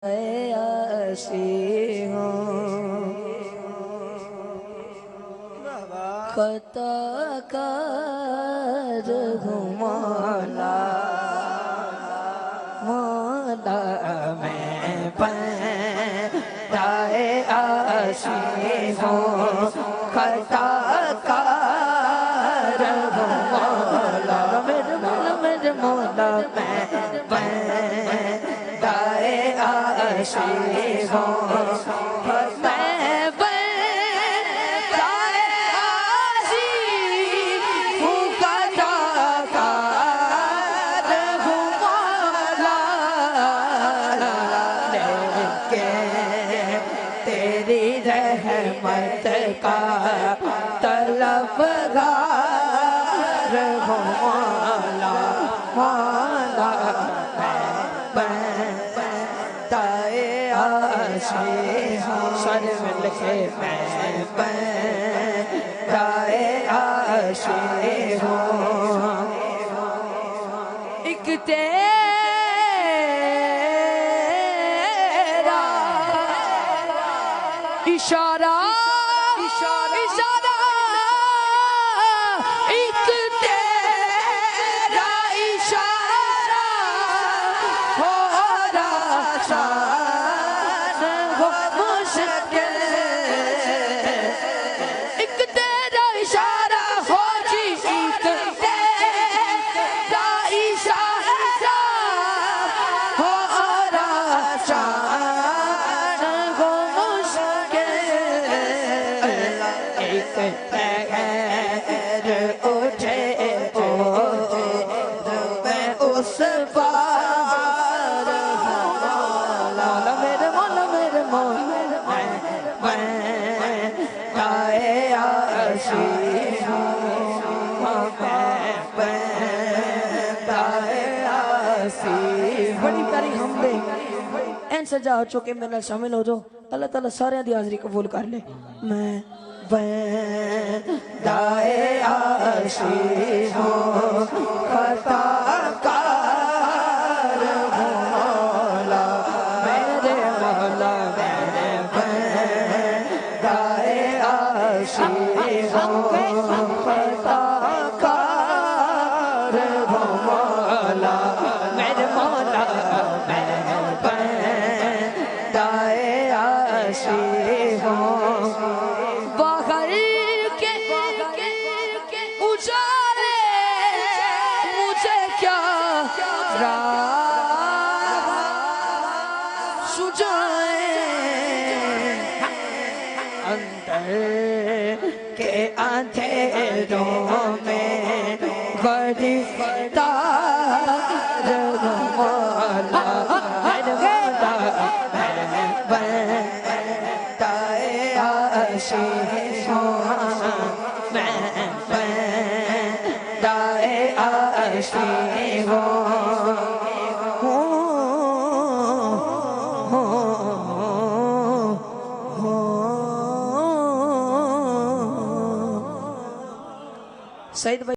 ایسی ہوں خطا کار ہوں مولا مولا میں بندۂ عاصی ہوں خطا کار ہوں مولا میرے مولا میں بندۂ عاصی ہوں رحمت کا طلبگار ہوں مولا مولا میں بندۂ عاصی ہوں سر مل کے میں بندۂ عاصی ہوں ایک تیرا اشارہ ایک تیرا اشارہ ہو آسان ہو مشکل ایک تیرا اشارہ ہو جی ایک تیرا اشارہ ہو آسان ہو پیر اٹھے میں اس پار ہوں مولا میرے مولا میرے مولا میں بندۂ عاصی ہوں میں بندۂ عاصی بڑی پیاری حمد این سجا ہو چکے میرے نال شامل ہو جو اللہ تعالیٰ سارے دی حاضری قبول کر لے میں بندۂ عاصی ہوں خطا کار ہوں مولا میرے مولا میں بندۂ عاصی ہوں خطا کار ہوں مولا میرے مولا میں بندۂ عاصی ہوں باہر کے اجالے مجھے کیا راہ سجائیں اندر کے اندھیروں میں گرفتار ہوں مولا میرے مولا میں بندۂ عاصی ہوں میں بندۂ عاصی ہوں سعید بھائی